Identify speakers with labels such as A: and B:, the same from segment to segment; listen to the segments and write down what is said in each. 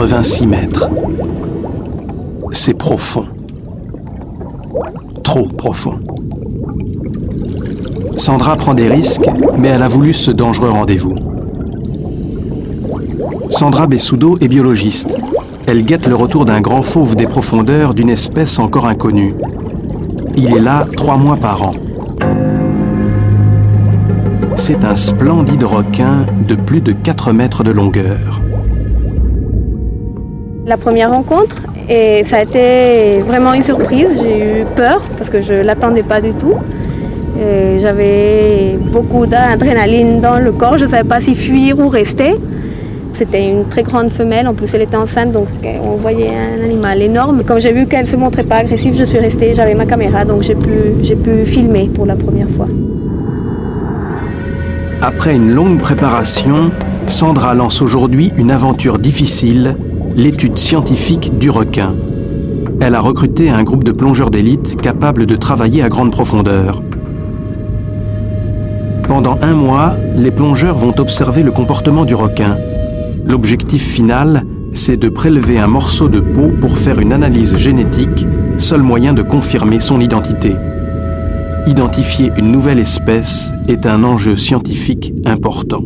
A: 86 mètres. C'est profond. Trop profond. Sandra prend des risques, mais elle a voulu ce dangereux rendez-vous. Sandra Bessudo est biologiste. Elle guette le retour d'un grand fauve des profondeurs d'une espèce encore inconnue. Il est là 3 mois par an. C'est un splendide requin de plus de 4 mètres de longueur.
B: La première rencontre, et ça a été vraiment une surprise. J'ai eu peur parce que je ne l'attendais pas du tout. J'avais beaucoup d'adrénaline dans le corps. Je ne savais pas si fuir ou rester. C'était une très grande femelle, en plus elle était enceinte, donc on voyait un animal énorme. Quand j'ai vu qu'elle ne se montrait pas agressive, je suis restée, j'avais ma caméra, donc j'ai pu filmer pour la première fois.
A: Après une longue préparation, Sandra lance aujourd'hui une aventure difficile, l'étude scientifique du requin. Elle a recruté un groupe de plongeurs d'élite capables de travailler à grande profondeur. Pendant 1 mois, les plongeurs vont observer le comportement du requin. L'objectif final, c'est de prélever un morceau de peau pour faire une analyse génétique, seul moyen de confirmer son identité. Identifier une nouvelle espèce est un enjeu scientifique important.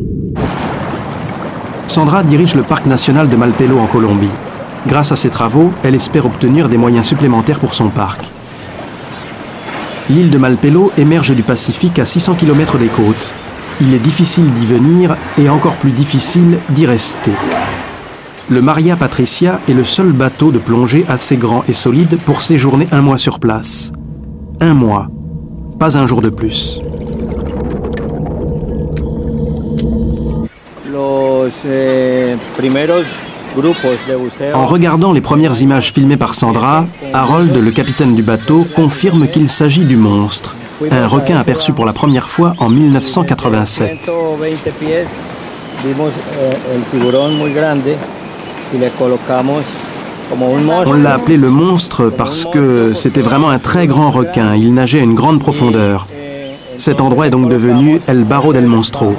A: Sandra dirige le parc national de Malpelo en Colombie. Grâce à ses travaux, elle espère obtenir des moyens supplémentaires pour son parc. L'île de Malpelo émerge du Pacifique à 600 km des côtes. Il est difficile d'y venir et encore plus difficile d'y rester. Le Maria Patricia est le seul bateau de plongée assez grand et solide pour séjourner 1 mois sur place. 1 mois, pas un jour de plus. En regardant les premières images filmées par Sandra, Harold, le capitaine du bateau, confirme qu'il s'agit du monstre. Un requin aperçu pour la première fois en 1987. On l'a appelé le monstre parce que c'était vraiment un très grand requin. Il nageait à une grande profondeur. Cet endroit est donc devenu El Barro del Monstro,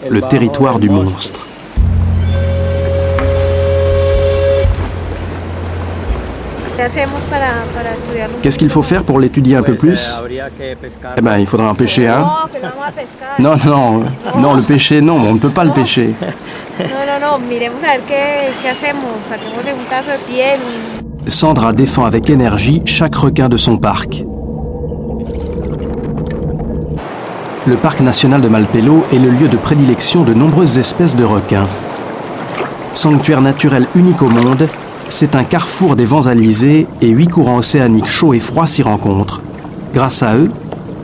A: le territoire du monstre. Qu'est-ce qu'il faut faire pour l'étudier un peu plus? Eh bien, il faudra en pêcher un. Non, le pêcher, non, on ne peut pas le pêcher. Sandra défend avec énergie chaque requin de son parc. Le parc national de Malpelo est le lieu de prédilection de nombreuses espèces de requins. Sanctuaire naturel unique au monde, c'est un carrefour des vents alizés et 8 courants océaniques chauds et froids s'y rencontrent. Grâce à eux,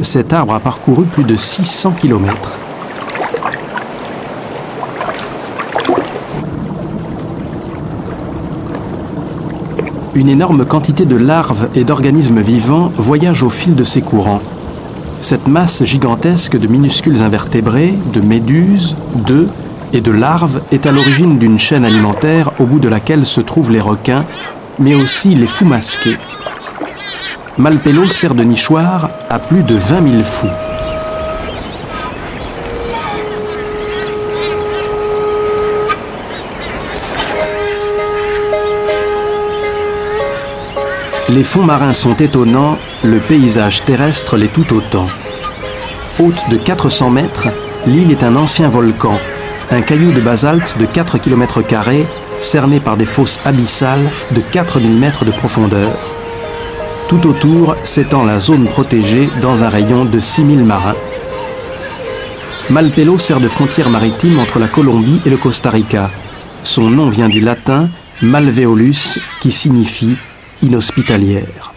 A: cet arbre a parcouru plus de 600 km. Une énorme quantité de larves et d'organismes vivants voyage au fil de ces courants. Cette masse gigantesque de minuscules invertébrés, de méduses, d'œufs et de larves est à l'origine d'une chaîne alimentaire au bout de laquelle se trouvent les requins, mais aussi les fous masqués. Malpelo sert de nichoir à plus de 20 000 fous. Les fonds marins sont étonnants, le paysage terrestre l'est tout autant. Haute de 400 mètres, l'île est un ancien volcan, un caillou de basalte de 4 km², cerné par des fosses abyssales de 4 000 mètres de profondeur. Tout autour s'étend la zone protégée dans un rayon de 6 000 marins. Malpelo sert de frontière maritime entre la Colombie et le Costa Rica. Son nom vient du latin malveolus, qui signifie inhospitalière.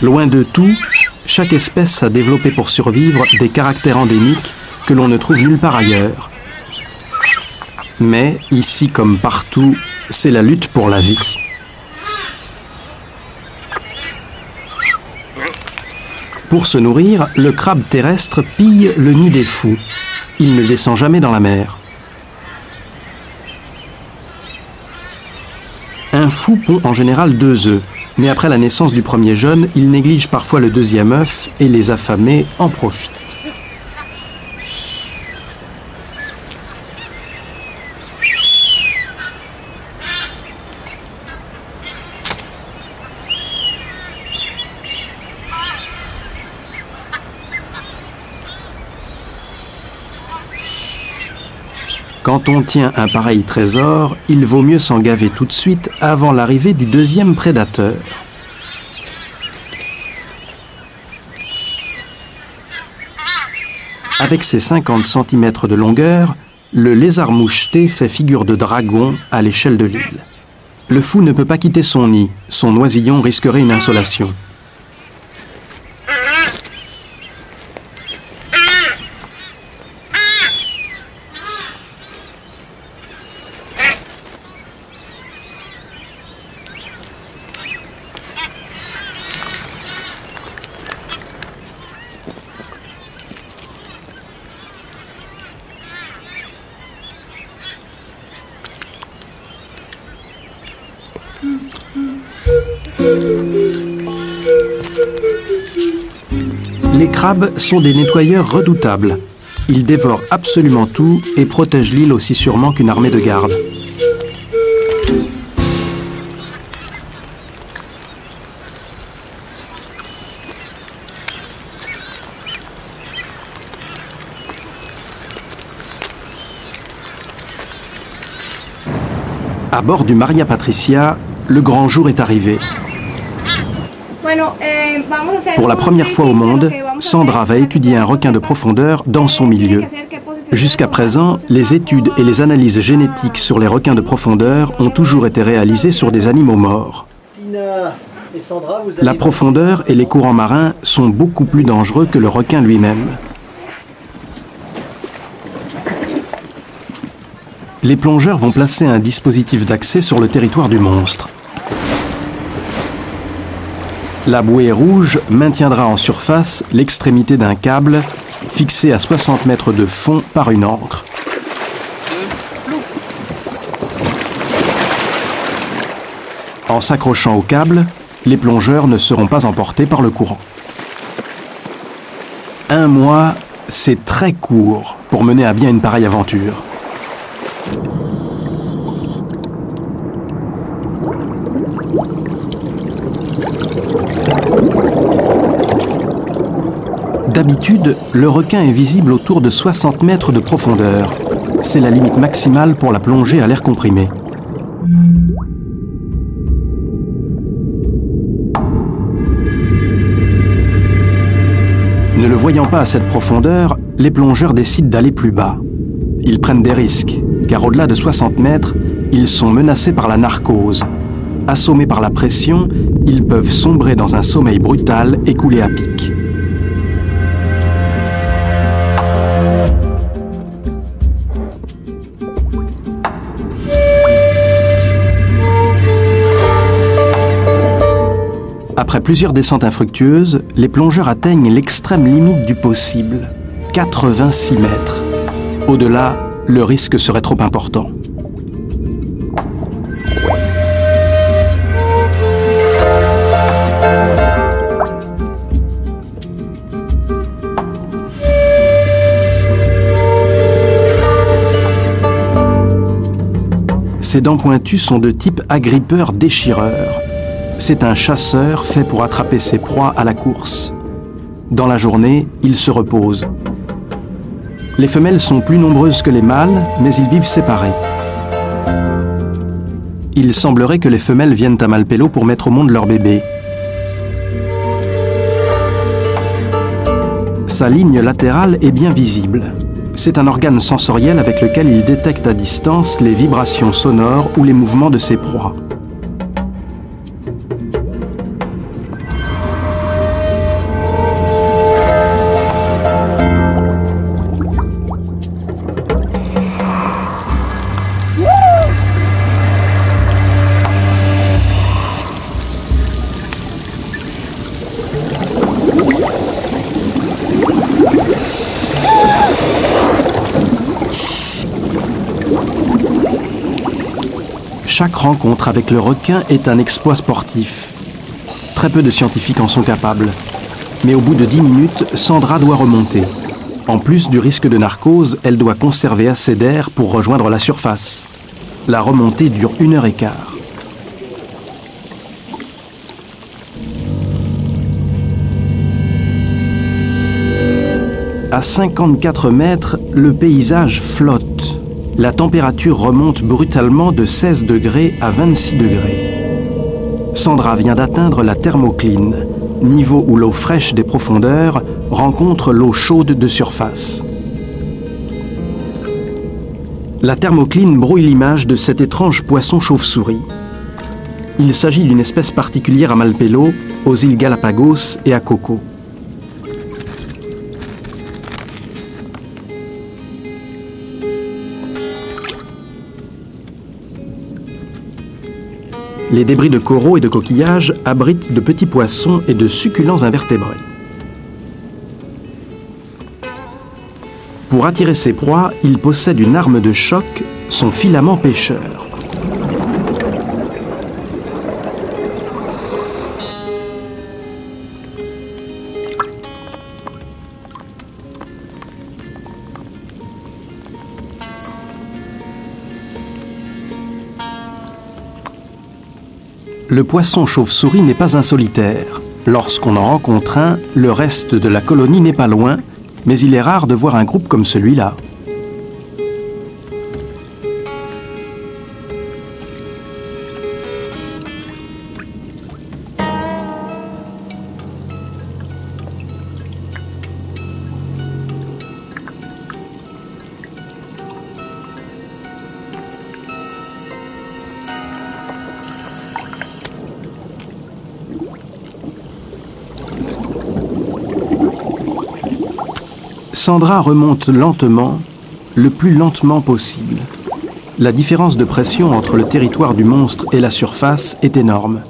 A: Loin de tout, chaque espèce a développé pour survivre des caractères endémiques que l'on ne trouve nulle part ailleurs. Mais, ici comme partout, c'est la lutte pour la vie. Pour se nourrir, le crabe terrestre pille le nid des fous. Il ne descend jamais dans la mer. Un fou pond en général 2 œufs, mais après la naissance du premier jeune, il néglige parfois le deuxième œuf et les affamés en profitent. Quand on tient un pareil trésor, il vaut mieux s'en gaver tout de suite avant l'arrivée du deuxième prédateur. Avec ses 50 cm de longueur, le lézard moucheté fait figure de dragon à l'échelle de l'île. Le fou ne peut pas quitter son nid, son oisillon risquerait une insolation. Les crabes sont des nettoyeurs redoutables. Ils dévorent absolument tout et protègent l'île aussi sûrement qu'une armée de garde. À bord du Maria Patricia, le grand jour est arrivé. Pour la première fois au monde, Sandra va étudier un requin de profondeur dans son milieu. Jusqu'à présent, les études et les analyses génétiques sur les requins de profondeur ont toujours été réalisées sur des animaux morts. La profondeur et les courants marins sont beaucoup plus dangereux que le requin lui-même. Les plongeurs vont placer un dispositif d'accès sur le territoire du monstre. La bouée rouge maintiendra en surface l'extrémité d'un câble fixé à 60 mètres de fond par une ancre. En s'accrochant au câble, les plongeurs ne seront pas emportés par le courant. 1 mois, c'est très court pour mener à bien une pareille aventure. D'habitude, le requin est visible autour de 60 mètres de profondeur. C'est la limite maximale pour la plongée à l'air comprimé. Ne le voyant pas à cette profondeur, les plongeurs décident d'aller plus bas. Ils prennent des risques, car au-delà de 60 mètres, ils sont menacés par la narcose. Assommés par la pression, ils peuvent sombrer dans un sommeil brutal et couler à pic. Après plusieurs descentes infructueuses, les plongeurs atteignent l'extrême limite du possible, 86 mètres. Au-delà, le risque serait trop important. Ces dents pointues sont de type agrippeur-déchireur. C'est un chasseur fait pour attraper ses proies à la course. Dans la journée, il se repose. Les femelles sont plus nombreuses que les mâles, mais ils vivent séparés. Il semblerait que les femelles viennent à Malpelo pour mettre au monde leur bébé. Sa ligne latérale est bien visible. C'est un organe sensoriel avec lequel il détecte à distance les vibrations sonores ou les mouvements de ses proies. Chaque rencontre avec le requin est un exploit sportif. Très peu de scientifiques en sont capables. Mais au bout de 10 minutes, Sandra doit remonter. En plus du risque de narcose, elle doit conserver assez d'air pour rejoindre la surface. La remontée dure 1h15. À 54 mètres, le paysage flotte. La température remonte brutalement de 16 degrés à 26 degrés. Sandra vient d'atteindre la thermocline, niveau où l'eau fraîche des profondeurs rencontre l'eau chaude de surface. La thermocline brouille l'image de cet étrange poisson chauve-souris. Il s'agit d'une espèce particulière à Malpelo, aux îles Galapagos et à Coco. Les débris de coraux et de coquillages abritent de petits poissons et de succulents invertébrés. Pour attirer ses proies, il possède une arme de choc, son filament pêcheur. Le poisson chauve-souris n'est pas un solitaire. Lorsqu'on en rencontre un, le reste de la colonie n'est pas loin, mais il est rare de voir un groupe comme celui-là. Sandra remonte lentement, le plus lentement possible. La différence de pression entre le territoire du monstre et la surface est énorme.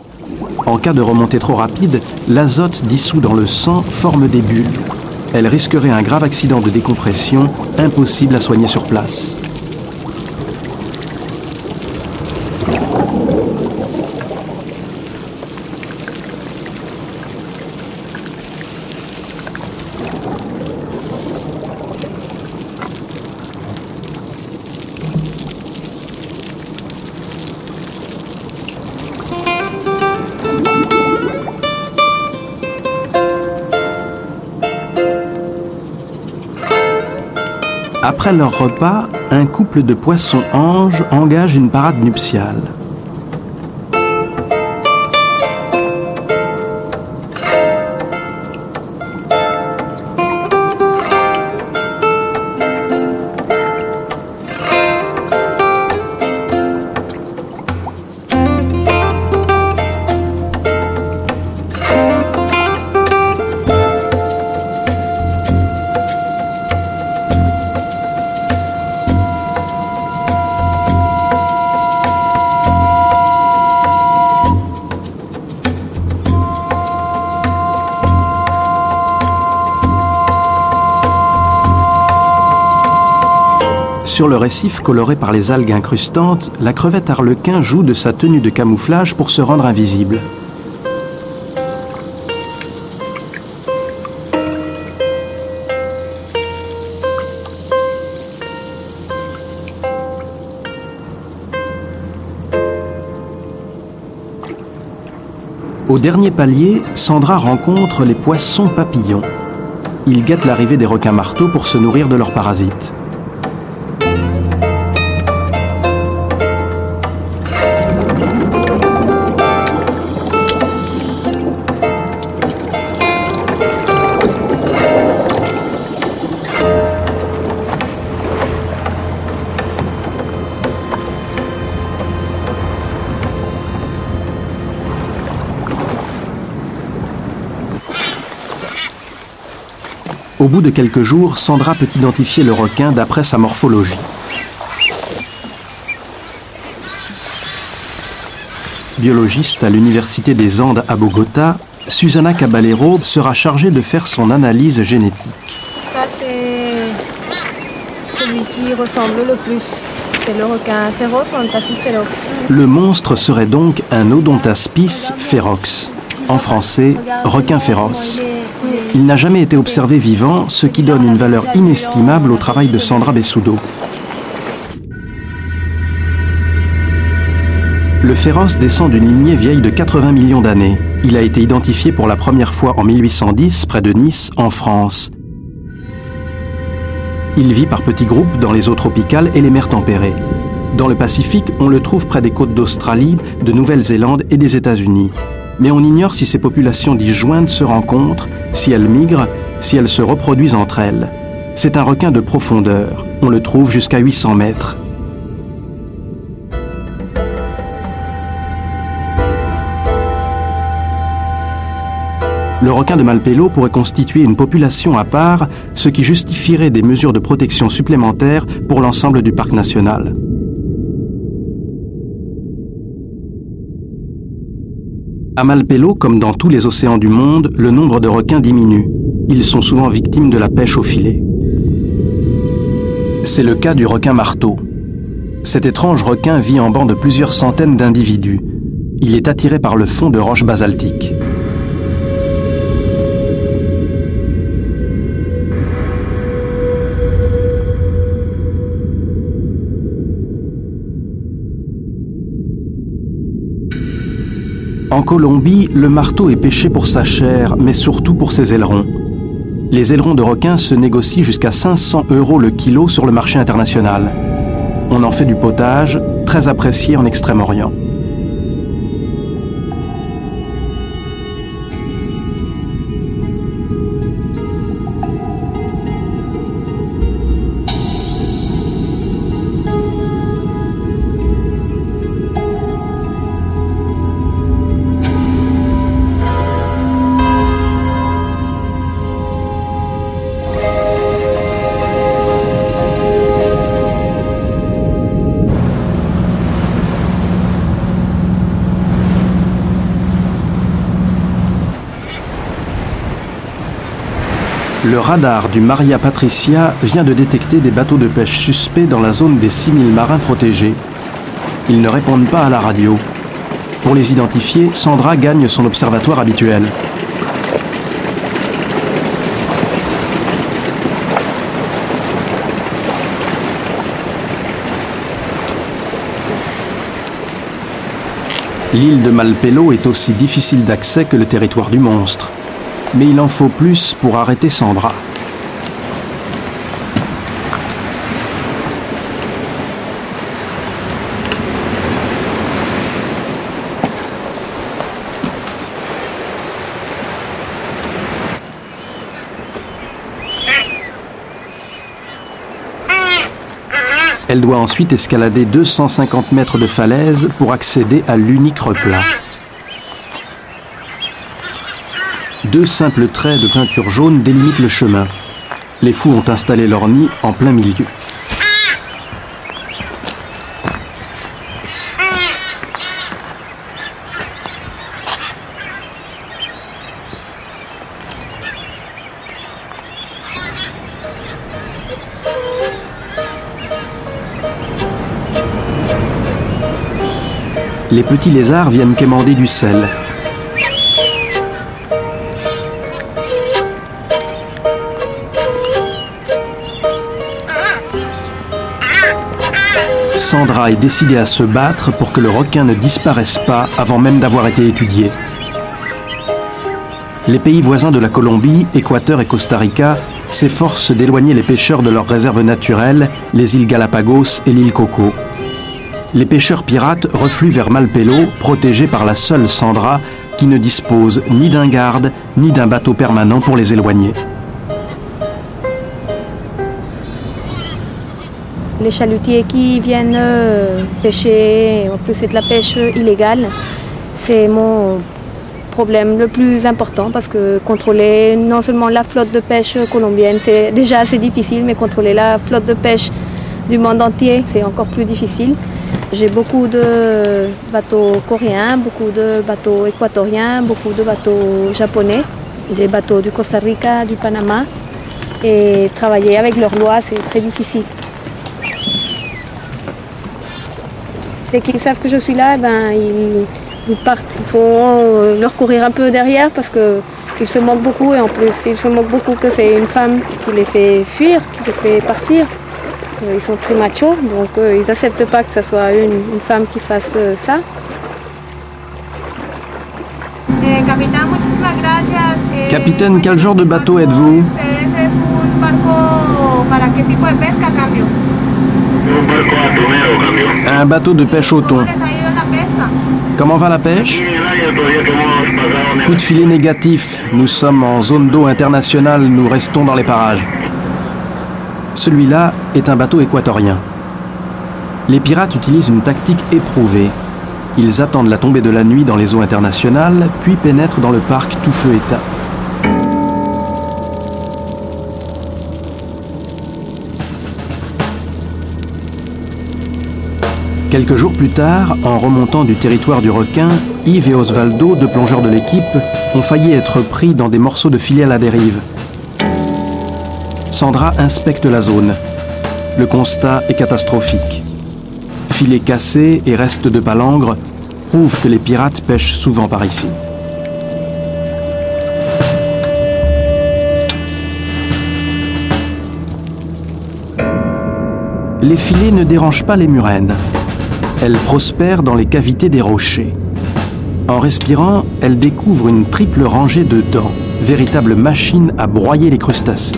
A: En cas de remontée trop rapide, l'azote dissous dans le sang forme des bulles. Elle risquerait un grave accident de décompression, impossible à soigner sur place. Après leur repas, un couple de poissons-anges engage une parade nuptiale. Sur le récif coloré par les algues incrustantes, la crevette arlequin joue de sa tenue de camouflage pour se rendre invisible. Au dernier palier, Sandra rencontre les poissons papillons. Ils guettent l'arrivée des requins marteaux pour se nourrir de leurs parasites. Au bout de quelques jours, Sandra peut identifier le requin d'après sa morphologie. Biologiste à l'Université des Andes à Bogota, Susana Caballero sera chargée de faire son analyse génétique.
B: Ça, c'est celui qui ressemble le plus. C'est le requin féroce, Odontaspis ferox.
A: Le monstre serait donc un Odontaspis ferox. En français, requin féroce. Il n'a jamais été observé vivant, ce qui donne une valeur inestimable au travail de Sandra Bessudo. Le féroce descend d'une lignée vieille de 80 millions d'années. Il a été identifié pour la première fois en 1810, près de Nice, en France. Il vit par petits groupes dans les eaux tropicales et les mers tempérées. Dans le Pacifique, on le trouve près des côtes d'Australie, de Nouvelle-Zélande et des États-Unis. Mais on ignore si ces populations disjointes se rencontrent, si elles migrent, si elles se reproduisent entre elles. C'est un requin de profondeur. On le trouve jusqu'à 800 mètres. Le requin de Malpelo pourrait constituer une population à part, ce qui justifierait des mesures de protection supplémentaires pour l'ensemble du parc national. À Malpelo, comme dans tous les océans du monde, le nombre de requins diminue. Ils sont souvent victimes de la pêche au filet. C'est le cas du requin marteau. Cet étrange requin vit en banc de plusieurs centaines d'individus. Il est attiré par le fond de roches basaltiques. En Colombie, le marteau est pêché pour sa chair, mais surtout pour ses ailerons. Les ailerons de requin se négocient jusqu'à 500 € le kilo sur le marché international. On en fait du potage, très apprécié en Extrême-Orient. Le radar du Maria Patricia vient de détecter des bateaux de pêche suspects dans la zone des 6000 marins protégés. Ils ne répondent pas à la radio. Pour les identifier, Sandra gagne son observatoire habituel. L'île de Malpelo est aussi difficile d'accès que le territoire du monstre. Mais il en faut plus pour arrêter Sandra. Elle doit ensuite escalader 250 mètres de falaise pour accéder à l'unique replat. Deux simples traits de peinture jaune délimitent le chemin. Les fous ont installé leur nid en plein milieu. Les petits lézards viennent quémander du sel. Sandra est décidée à se battre pour que le requin ne disparaisse pas avant même d'avoir été étudié. Les pays voisins de la Colombie, Équateur et Costa Rica, s'efforcent d'éloigner les pêcheurs de leurs réserves naturelles, les îles Galapagos et l'île Coco. Les pêcheurs pirates refluent vers Malpelo, protégés par la seule Sandra, qui ne dispose ni d'un garde, ni d'un bateau permanent pour les éloigner.
B: Les chalutiers qui viennent pêcher, en plus c'est de la pêche illégale, c'est mon problème le plus important parce que contrôler non seulement la flotte de pêche colombienne, c'est déjà assez difficile, mais contrôler la flotte de pêche du monde entier, c'est encore plus difficile. J'ai beaucoup de bateaux coréens, beaucoup de bateaux équatoriens, beaucoup de bateaux japonais, des bateaux du Costa Rica, du Panama, et travailler avec leurs lois, c'est très difficile. Dès qu'ils savent que je suis là, ils partent. Il faut leur courir un peu derrière parce qu'ils se moquent beaucoup. Et en plus, ils se moquent beaucoup que c'est une femme qui les fait fuir, qui les fait partir. Ils sont très machos, donc ils n'acceptent pas que ce soit une femme qui fasse ça.
A: Capitaine, quel genre de bateau êtes-vous? Un bateau de pêche au thon. Comment va la pêche? Coup de filet négatif. Nous sommes en zone d'eau internationale, nous restons dans les parages. Celui-là est un bateau équatorien. Les pirates utilisent une tactique éprouvée. Ils attendent la tombée de la nuit dans les eaux internationales, puis pénètrent dans le parc tout feu éteint. Quelques jours plus tard, en remontant du territoire du requin, Yves et Osvaldo, deux plongeurs de l'équipe, ont failli être pris dans des morceaux de filet à la dérive. Sandra inspecte la zone. Le constat est catastrophique. Filets cassés et restes de palangre prouvent que les pirates pêchent souvent par ici. Les filets ne dérangent pas les murènes. Elles prospèrent dans les cavités des rochers. En respirant, elles découvrent une triple rangée de dents, véritable machine à broyer les crustacés.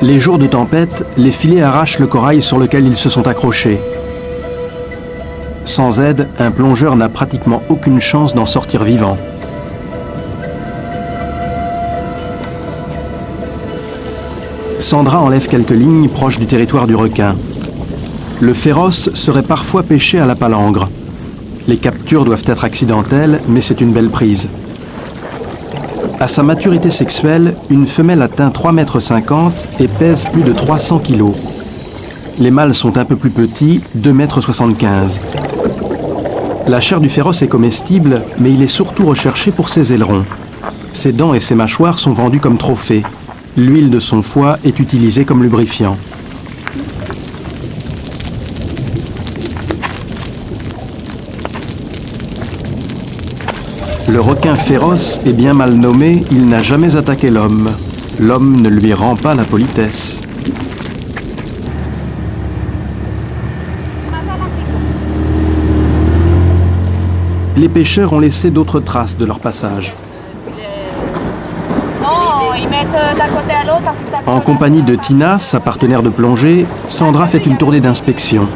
A: Les jours de tempête, les filets arrachent le corail sur lequel ils se sont accrochés. Sans aide, un plongeur n'a pratiquement aucune chance d'en sortir vivant. Sandra enlève quelques lignes proches du territoire du requin. Le féroce serait parfois pêché à la palangre. Les captures doivent être accidentelles, mais c'est une belle prise. À sa maturité sexuelle, une femelle atteint 3,50 m et pèse plus de 300 kg. Les mâles sont un peu plus petits, 2,75 m. La chair du féroce est comestible, mais il est surtout recherché pour ses ailerons. Ses dents et ses mâchoires sont vendus comme trophées. L'huile de son foie est utilisée comme lubrifiant. Le requin féroce est bien mal nommé, il n'a jamais attaqué l'homme. L'homme ne lui rend pas la politesse. Les pêcheurs ont laissé d'autres traces de leur passage. En compagnie de Tina, sa partenaire de plongée, Sandra fait une tournée d'inspection.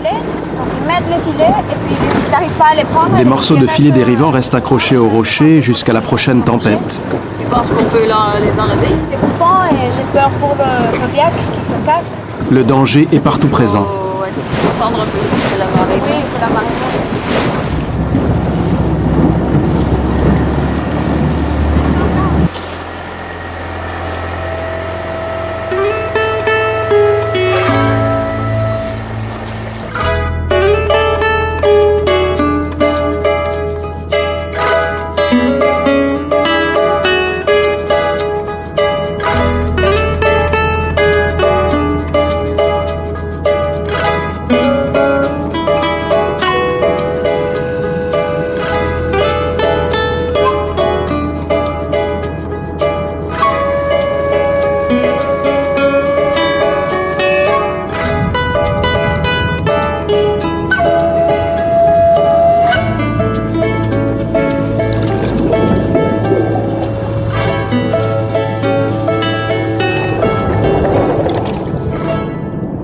A: Des morceaux de filets dérivants restent accrochés au rocher jusqu'à la prochaine tempête.
C: Tu penses qu'on peut les enlever?
B: C'est coupant et j'ai peur pour le zodiac qui se casse.
A: Le danger est partout présent.
C: Oh, ouais, il faut attendre un peu, il faut la marée.
B: Oui, il faut la marée.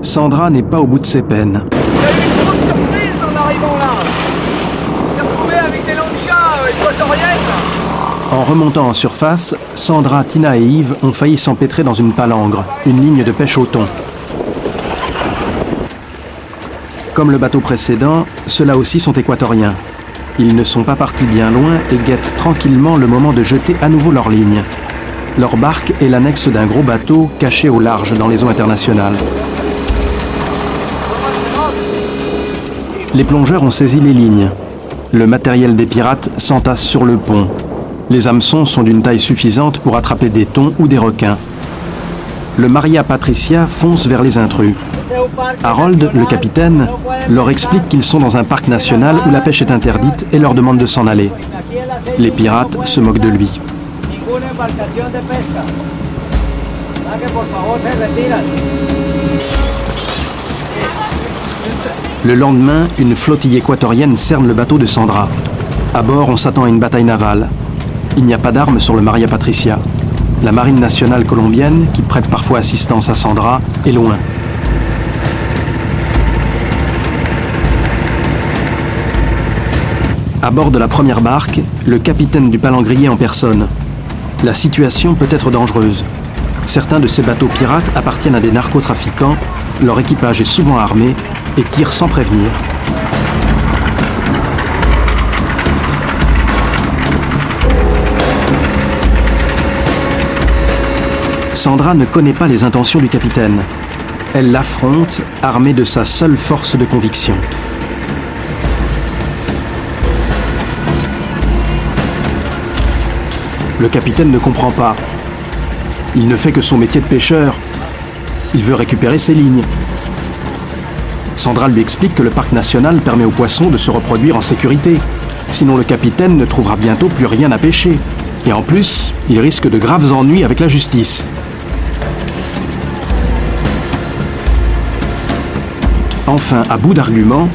A: Sandra n'est pas au bout de ses peines.
D: Il y a eu une grosse surprise en arrivant là. On s'est retrouvé avec des lanchas équatoriennes.
A: En remontant en surface, Sandra, Tina et Yves ont failli s'empêtrer dans une palangre, une ligne de pêche au thon. Comme le bateau précédent, ceux-là aussi sont équatoriens. Ils ne sont pas partis bien loin et guettent tranquillement le moment de jeter à nouveau leur ligne. Leur barque est l'annexe d'un gros bateau caché au large dans les eaux internationales. Les plongeurs ont saisi les lignes. Le matériel des pirates s'entasse sur le pont. Les hameçons sont d'une taille suffisante pour attraper des thons ou des requins. Le Maria Patricia fonce vers les intrus. Harold, le capitaine, leur explique qu'ils sont dans un parc national où la pêche est interdite et leur demande de s'en aller. Les pirates se moquent de lui. Le lendemain, une flottille équatorienne cerne le bateau de Sandra. À bord, on s'attend à une bataille navale. Il n'y a pas d'armes sur le Maria Patricia. La marine nationale colombienne, qui prête parfois assistance à Sandra, est loin. À bord de la première barque, le capitaine du palangrier en personne. La situation peut être dangereuse. Certains de ces bateaux pirates appartiennent à des narcotrafiquants, leur équipage est souvent armé et tire sans prévenir. Sandra ne connaît pas les intentions du capitaine. Elle l'affronte, armée de sa seule force de conviction. Le capitaine ne comprend pas. Il ne fait que son métier de pêcheur. Il veut récupérer ses lignes. Sandra lui explique que le parc national permet aux poissons de se reproduire en sécurité. Sinon le capitaine ne trouvera bientôt plus rien à pêcher. Et en plus, il risque de graves ennuis avec la justice. Enfin, à bout d'arguments,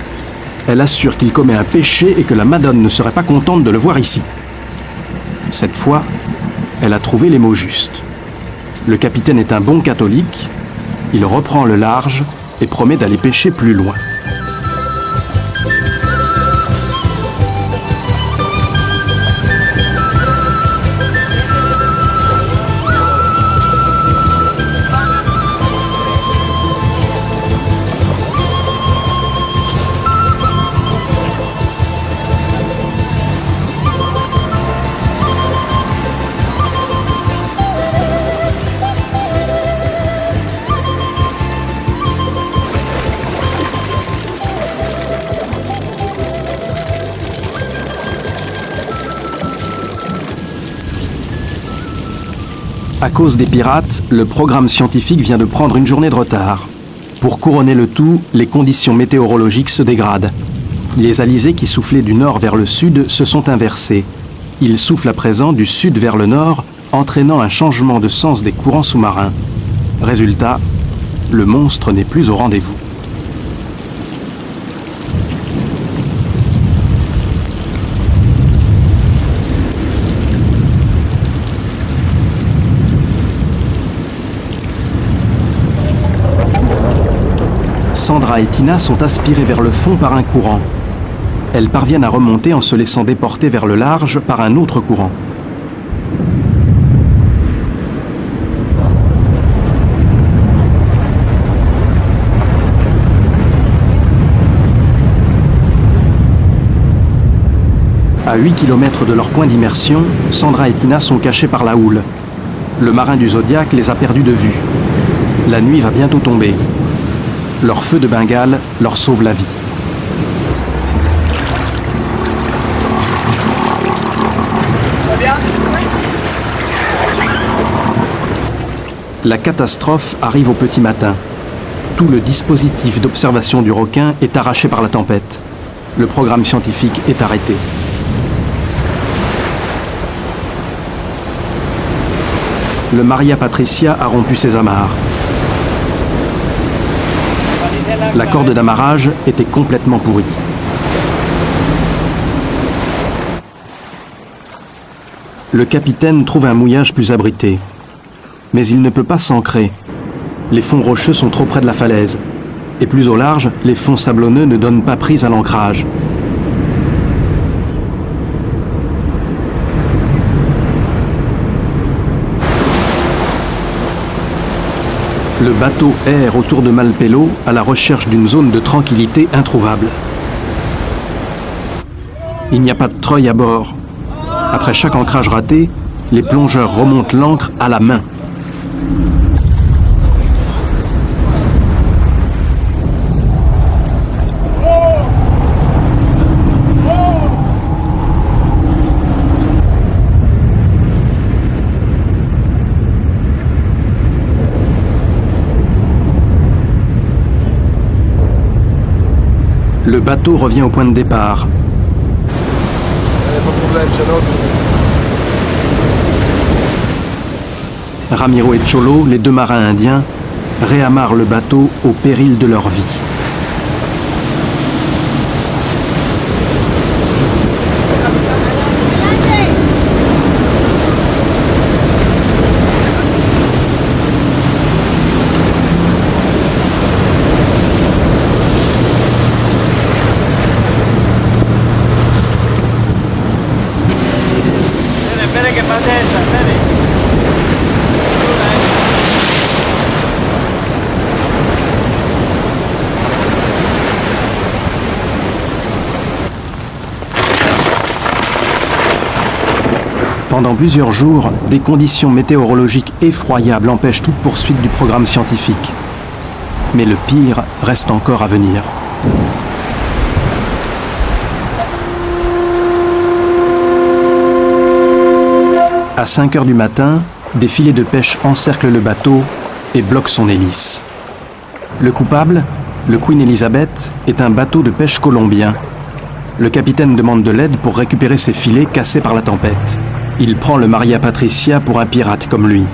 A: elle assure qu'il commet un péché et que la Madone ne serait pas contente de le voir ici. Cette fois, elle a trouvé les mots justes. Le capitaine est un bon catholique, il reprend le large et promet d'aller pêcher plus loin. À cause des pirates, le programme scientifique vient de prendre une journée de retard. Pour couronner le tout, les conditions météorologiques se dégradent. Les alizés qui soufflaient du nord vers le sud se sont inversés. Ils soufflent à présent du sud vers le nord, entraînant un changement de sens des courants sous-marins. Résultat, le monstre n'est plus au rendez-vous. Sandra et Tina sont aspirées vers le fond par un courant. Elles parviennent à remonter en se laissant déporter vers le large par un autre courant. À 8 km de leur point d'immersion, Sandra et Tina sont cachées par la houle. Le marin du Zodiac les a perdus de vue. La nuit va bientôt tomber. Leur feu de Bengale leur sauve la vie. La catastrophe arrive au petit matin. Tout le dispositif d'observation du requin est arraché par la tempête. Le programme scientifique est arrêté. Le Maria Patricia a rompu ses amarres. La corde d'amarrage était complètement pourrie. Le capitaine trouve un mouillage plus abrité. Mais il ne peut pas s'ancrer. Les fonds rocheux sont trop près de la falaise. Et plus au large, les fonds sablonneux ne donnent pas prise à l'ancrage. Le bateau erre autour de Malpelo à la recherche d'une zone de tranquillité introuvable. Il n'y a pas de treuil à bord. Après chaque ancrage raté, les plongeurs remontent l'ancre à la main. Le bateau revient au point de départ. Ramiro et Cholo, les deux marins indiens, réamarrent le bateau au péril de leur vie. Pendant plusieurs jours, des conditions météorologiques effroyables empêchent toute poursuite du programme scientifique. Mais le pire reste encore à venir. À 5 heures du matin, des filets de pêche encerclent le bateau et bloquent son hélice. Le coupable, le Queen Elizabeth, est un bateau de pêche colombien. Le capitaine demande de l'aide pour récupérer ses filets cassés par la tempête. Il prend le Maria Patricia pour un pirate comme lui.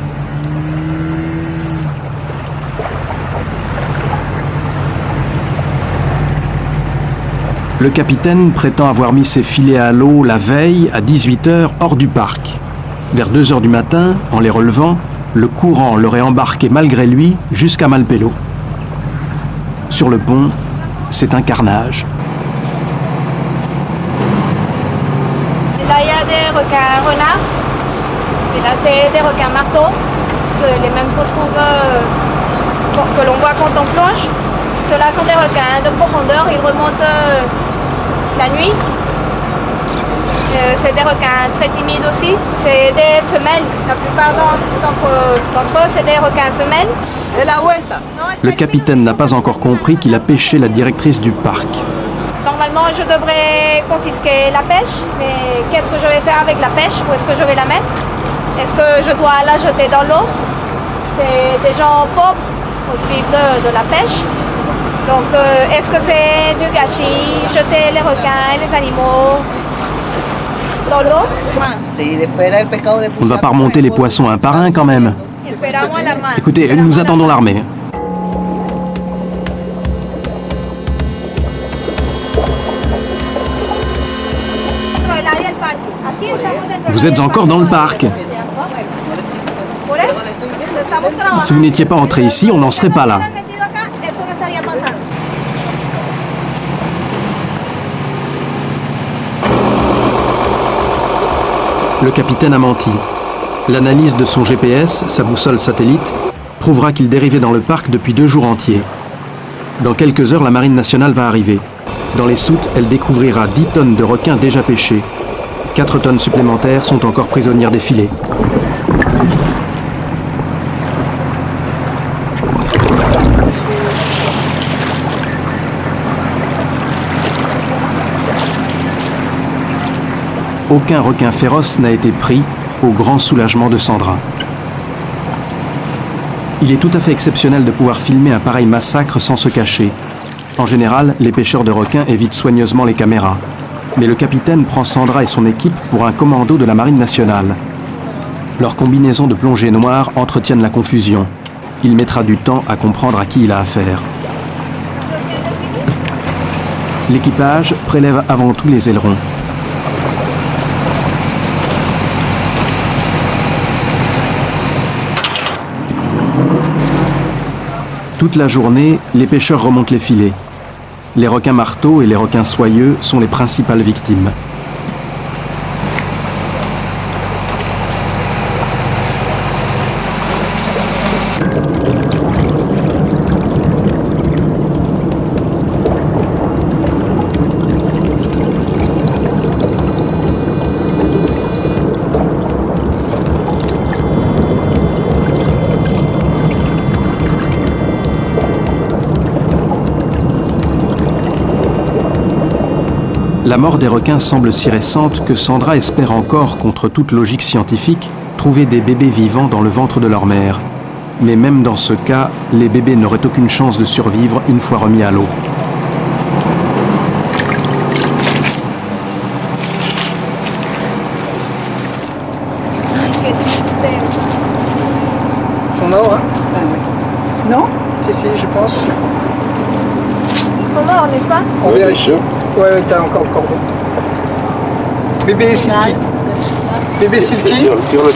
A: Le capitaine prétend avoir mis ses filets à l'eau la veille à 18 h hors du parc. Vers 2 h du matin, en les relevant, le courant l'aurait embarqué malgré lui jusqu'à Malpelo. Sur le pont, c'est un carnage.
B: Là, il y a des requins renards. Et là, c'est des requins marteaux. C'est les mêmes qu'on trouve, que l'on voit quand on plonge. Ceux-là sont des requins de profondeur. Ils remontent la nuit. C'est des requins très timides aussi. C'est des femelles. La plupart d'entre eux, c'est des requins femelles.
D: Et la vuelta.
A: Le capitaine n'a pas encore compris qu'il a pêché la directrice du parc.
B: Normalement, je devrais confisquer la pêche, mais qu'est-ce que je vais faire avec la pêche? Où est-ce que je vais la mettre? Est-ce que je dois la jeter dans l'eau? C'est des gens pauvres qui vivent de la pêche. Donc, est-ce que c'est du gâchis? Jeter les requins et les animaux dans l'eau?
A: On ne va pas remonter les poissons un par un quand même. Écoutez, nous attendons l'armée. Vous êtes encore dans le parc. Si vous n'étiez pas entré ici, on n'en serait pas là. Le capitaine a menti. L'analyse de son GPS, sa boussole satellite, prouvera qu'il dérivait dans le parc depuis 2 jours entiers. Dans quelques heures, la Marine nationale va arriver. Dans les soutes, elle découvrira 10 tonnes de requins déjà pêchés. 4 tonnes supplémentaires sont encore prisonnières des filets. Aucun requin féroce n'a été pris, au grand soulagement de Sandra. Il est tout à fait exceptionnel de pouvoir filmer un pareil massacre sans se cacher. En général, les pêcheurs de requins évitent soigneusement les caméras. Mais le capitaine prend Sandra et son équipe pour un commando de la Marine nationale. Leurs combinaisons de plongée noire entretiennent la confusion. Il mettra du temps à comprendre à qui il a affaire. L'équipage prélève avant tout les ailerons. Toute la journée, les pêcheurs remontent les filets. Les requins marteaux et les requins soyeux sont les principales victimes. La mort des requins semble si récente que Sandra espère encore, contre toute logique scientifique, trouver des bébés vivants dans le ventre de leur mère. Mais même dans ce cas, les bébés n'auraient aucune chance de survivre une fois remis à l'eau.
D: Ils sont morts, hein?
B: Non?
D: Si, je pense.
B: Ils sont morts, n'est-ce pas?
D: On vérifie. Ouais, t'as encore le cordon. Bébé Silky. Bébé Silky.
E: Tire-le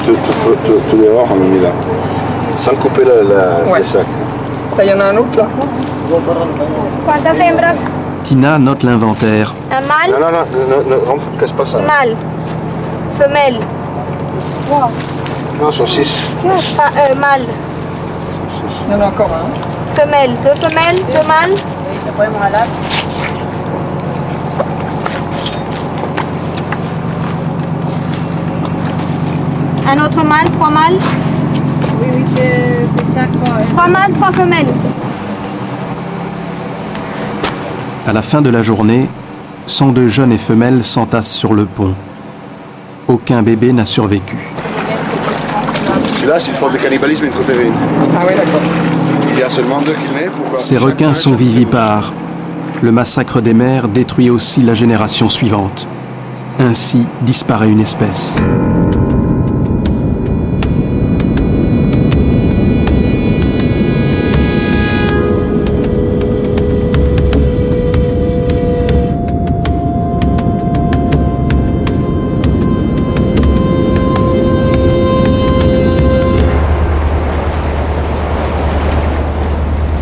E: tout dehors, on le met là. Sans couper les sacs.
D: Il y en a un autre là.
B: Quantas hembras?
A: Tina note l'inventaire.
B: Un mâle?
E: Non, casse pas ça.
B: Mâle. Femelle.
E: Non, sont 6.
B: Mâle.
D: Il y en a encore un.
B: Femelle. Deux femelles, deux mâles. Un autre mâle, trois mâles. Oui, chaque fois. Trois mâles, trois femelles.
A: À la fin de la journée, 102 jeunes et femelles s'entassent sur le pont. Aucun bébé n'a survécu.
E: Celui-là, c'est une forme de cannibalisme intra-terrain.
D: Ah oui, d'accord.
E: Il y a seulement 2 qui naissent.
A: Ces requins sont vivipares. Le massacre des mères détruit aussi la génération suivante. Ainsi disparaît une espèce.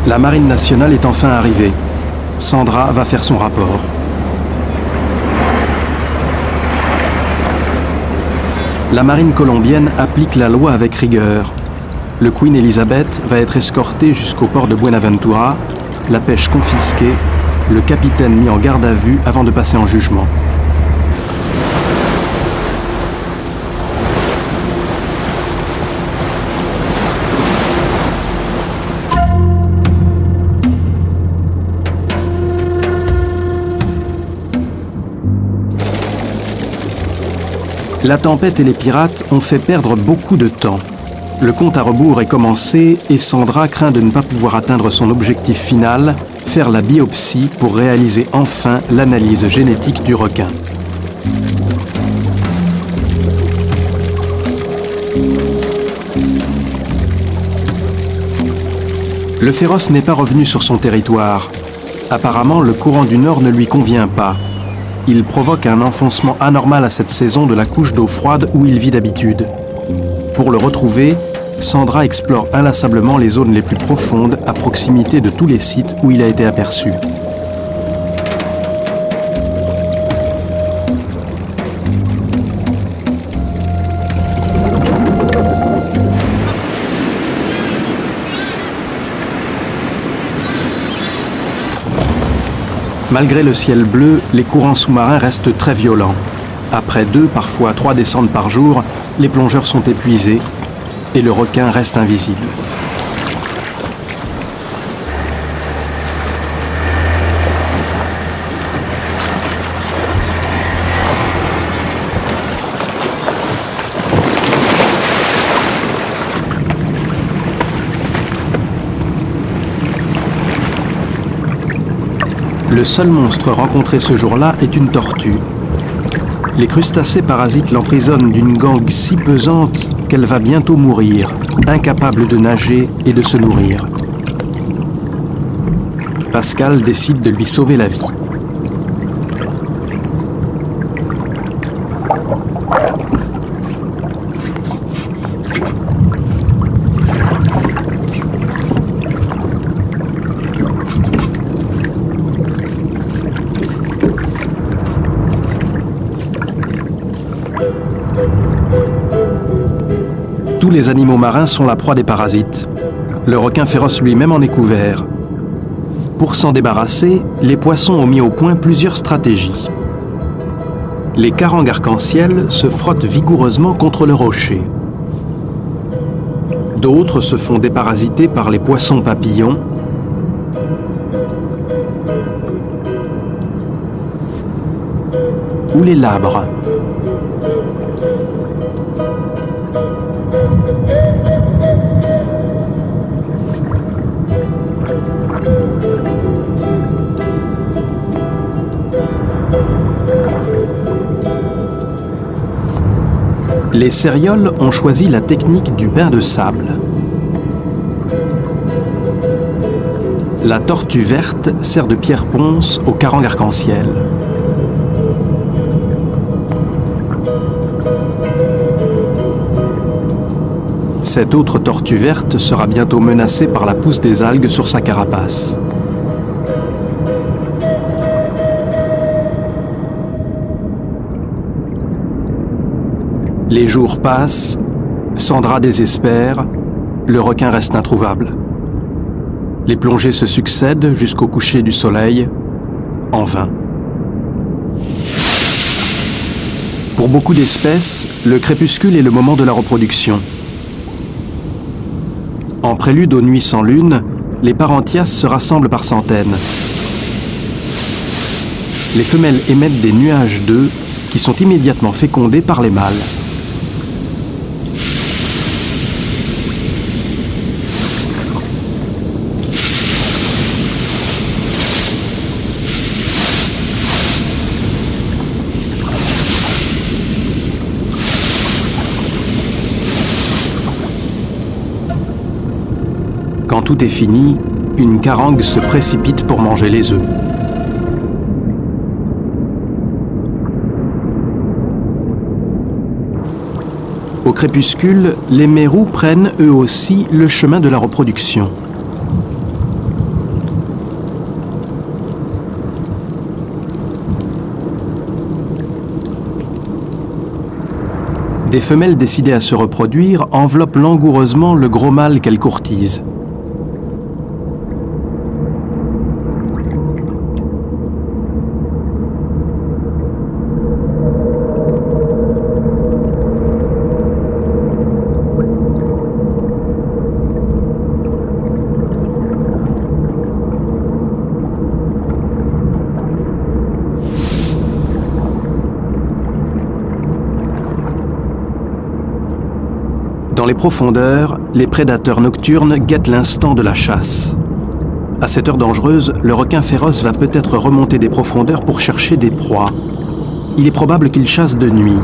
A: La Marine nationale est enfin arrivée. Sandra va faire son rapport. La marine colombienne applique la loi avec rigueur. Le Queen Elizabeth va être escorté jusqu'au port de Buenaventura, la pêche confisquée, le capitaine mis en garde à vue avant de passer en jugement. La tempête et les pirates ont fait perdre beaucoup de temps. Le compte à rebours est commencé et Sandra craint de ne pas pouvoir atteindre son objectif final, faire la biopsie pour réaliser enfin l'analyse génétique du requin. Le féroce n'est pas revenu sur son territoire. Apparemment, le courant du Nord ne lui convient pas. Il provoque un enfoncement anormal à cette saison de la couche d'eau froide où il vit d'habitude. Pour le retrouver, Sandra explore inlassablement les zones les plus profondes à proximité de tous les sites où il a été aperçu. Malgré le ciel bleu, les courants sous-marins restent très violents. Après 2, parfois 3 descentes par jour, les plongeurs sont épuisés et le requin reste invisible. Le seul monstre rencontré ce jour-là est une tortue. Les crustacés parasites l'emprisonnent d'une gangue si pesante qu'elle va bientôt mourir, incapable de nager et de se nourrir. Pascal décide de lui sauver la vie. Tous les animaux marins sont la proie des parasites. Le requin féroce lui-même en est couvert. Pour s'en débarrasser, les poissons ont mis au point plusieurs stratégies. Les carangues arc-en-ciel se frottent vigoureusement contre le rocher. D'autres se font déparasiter par les poissons papillons. ou les labres. Les cérioles ont choisi la technique du bain de sable. La tortue verte sert de pierre ponce au carangue arc-en-ciel. Cette autre tortue verte sera bientôt menacée par la pousse des algues sur sa carapace. Les jours passent, Sandra désespère, le requin reste introuvable. Les plongées se succèdent jusqu'au coucher du soleil, en vain. Pour beaucoup d'espèces, le crépuscule est le moment de la reproduction. En prélude aux nuits sans lune, les parentias se rassemblent par centaines. Les femelles émettent des nuages d'œufs qui sont immédiatement fécondés par les mâles. Quand tout est fini, une carangue se précipite pour manger les œufs. Au crépuscule, les mérous prennent eux aussi le chemin de la reproduction. Des femelles décidées à se reproduire enveloppent langoureusement le gros mâle qu'elles courtisent. Dans les profondeurs, les prédateurs nocturnes guettent l'instant de la chasse. À cette heure dangereuse, le requin féroce va peut-être remonter des profondeurs pour chercher des proies. Il est probable qu'il chasse de nuit.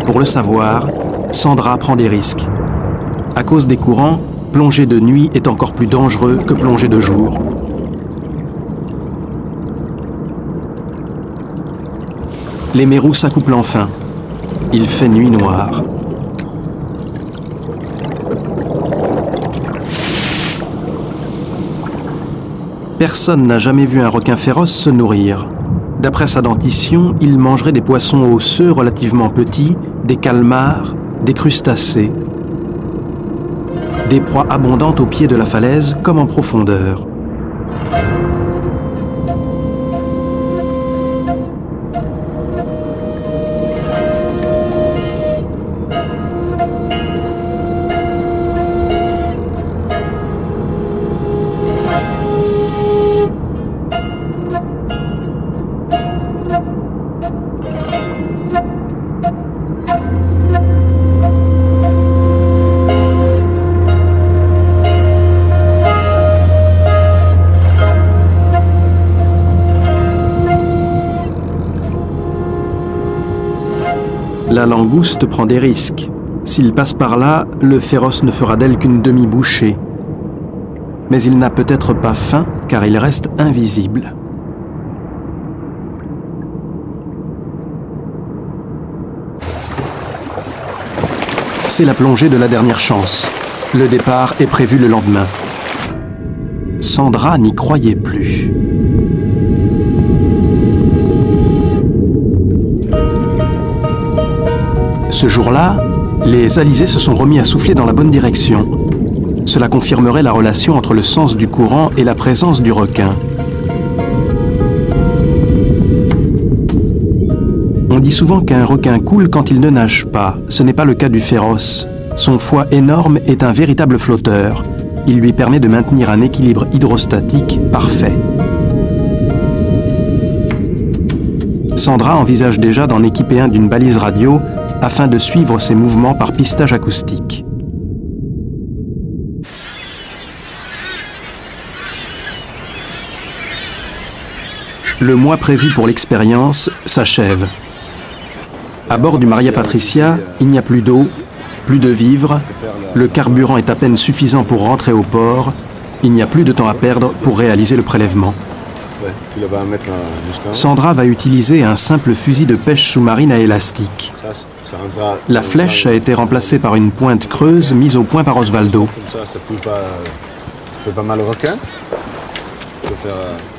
A: Pour le savoir, Sandra prend des risques. À cause des courants, plonger de nuit est encore plus dangereux que plonger de jour. Les mérous s'accouplent enfin. Il fait nuit noire. Personne n'a jamais vu un requin féroce se nourrir. D'après sa dentition, il mangerait des poissons osseux relativement petits, des calmars, des crustacés. Des proies abondantes au pied de la falaise comme en profondeur. La langouste prend des risques. S'il passe par là, le féroce ne fera d'elle qu'une demi-bouchée. Mais il n'a peut-être pas faim, car il reste invisible. C'est la plongée de la dernière chance. Le départ est prévu le lendemain. Sandra n'y croyait plus. Ce jour-là, les alizés se sont remis à souffler dans la bonne direction. Cela confirmerait la relation entre le sens du courant et la présence du requin. On dit souvent qu'un requin coule quand il ne nage pas. Ce n'est pas le cas du féroce. Son foie énorme est un véritable flotteur. Il lui permet de maintenir un équilibre hydrostatique parfait. Sandra envisage déjà d'en équiper un d'une balise radio afin de suivre ses mouvements par pistage acoustique. Le mois prévu pour l'expérience s'achève. À bord du Maria Patricia, il n'y a plus d'eau, plus de vivres, le carburant est à peine suffisant pour rentrer au port, il n'y a plus de temps à perdre pour réaliser le prélèvement. Sandra va utiliser un simple fusil de pêche sous-marine à élastique. La flèche a été remplacée par une pointe creuse mise au point par Osvaldo.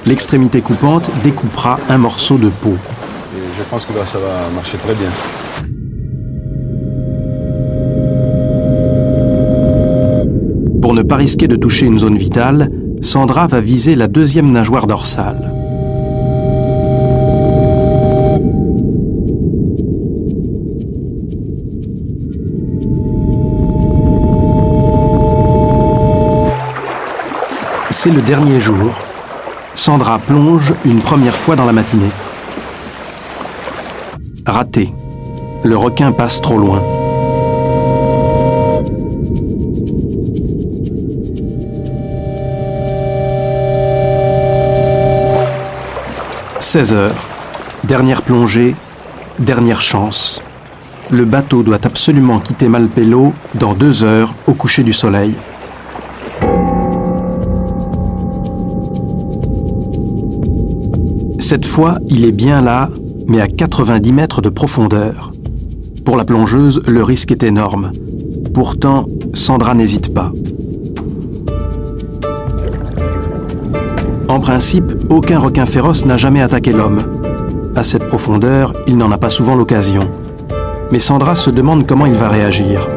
A: L'extrémité coupante découpera un morceau de peau.
E: Je pense que ça va marcher très bien.
A: Pour ne pas risquer de toucher une zone vitale, Sandra va viser la deuxième nageoire dorsale. C'est le dernier jour. Sandra plonge une première fois dans la matinée. Raté. Le requin passe trop loin. « 16 heures. Dernière plongée, dernière chance. Le bateau doit absolument quitter Malpelo dans 2 heures au coucher du soleil. » Cette fois, il est bien là, mais à 90 mètres de profondeur. Pour la plongeuse, le risque est énorme. Pourtant, Sandra n'hésite pas. En principe, aucun requin féroce n'a jamais attaqué l'homme. À cette profondeur, il n'en a pas souvent l'occasion. Mais Sandra se demande comment il va réagir.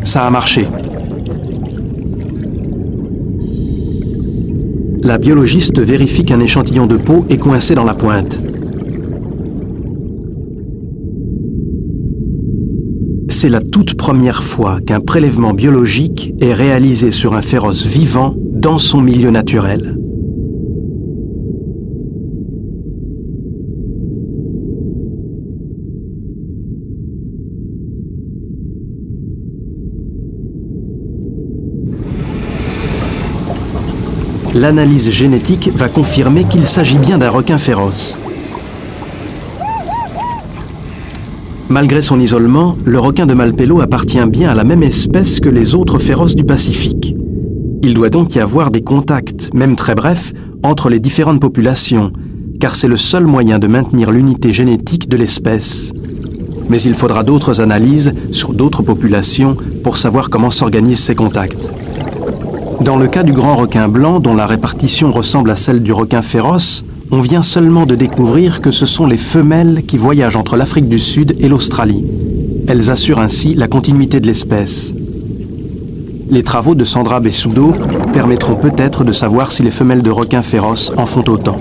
A: Ça a marché. La biologiste vérifie qu'un échantillon de peau est coincé dans la pointe. C'est la toute première fois qu'un prélèvement biologique est réalisé sur un féroce vivant dans son milieu naturel. L'analyse génétique va confirmer qu'il s'agit bien d'un requin féroce. Malgré son isolement, le requin de Malpelo appartient bien à la même espèce que les autres féroces du Pacifique. Il doit donc y avoir des contacts, même très brefs, entre les différentes populations, car c'est le seul moyen de maintenir l'unité génétique de l'espèce. Mais il faudra d'autres analyses sur d'autres populations pour savoir comment s'organisent ces contacts. Dans le cas du grand requin blanc, dont la répartition ressemble à celle du requin féroce, on vient seulement de découvrir que ce sont les femelles qui voyagent entre l'Afrique du Sud et l'Australie. Elles assurent ainsi la continuité de l'espèce. Les travaux de Sandra Bessudo permettront peut-être de savoir si les femelles de requins féroces en font autant.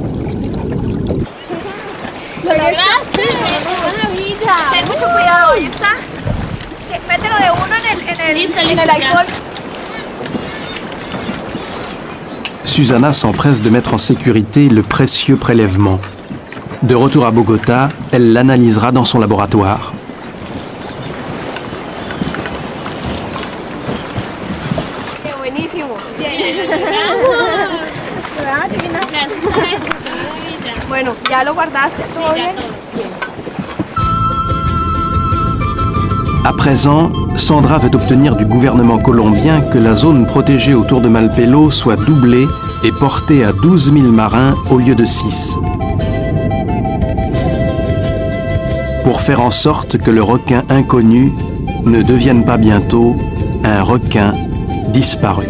A: Susana s'empresse de mettre en sécurité le précieux prélèvement. De retour à Bogota, elle l'analysera dans son laboratoire.
B: Bueno, ya lo guardaste, ¿todo bien?
A: À présent, Sandra veut obtenir du gouvernement colombien que la zone protégée autour de Malpelo soit doublée et portée à 12 000 marins au lieu de 6. Pour faire en sorte que le requin inconnu ne devienne pas bientôt un requin disparu.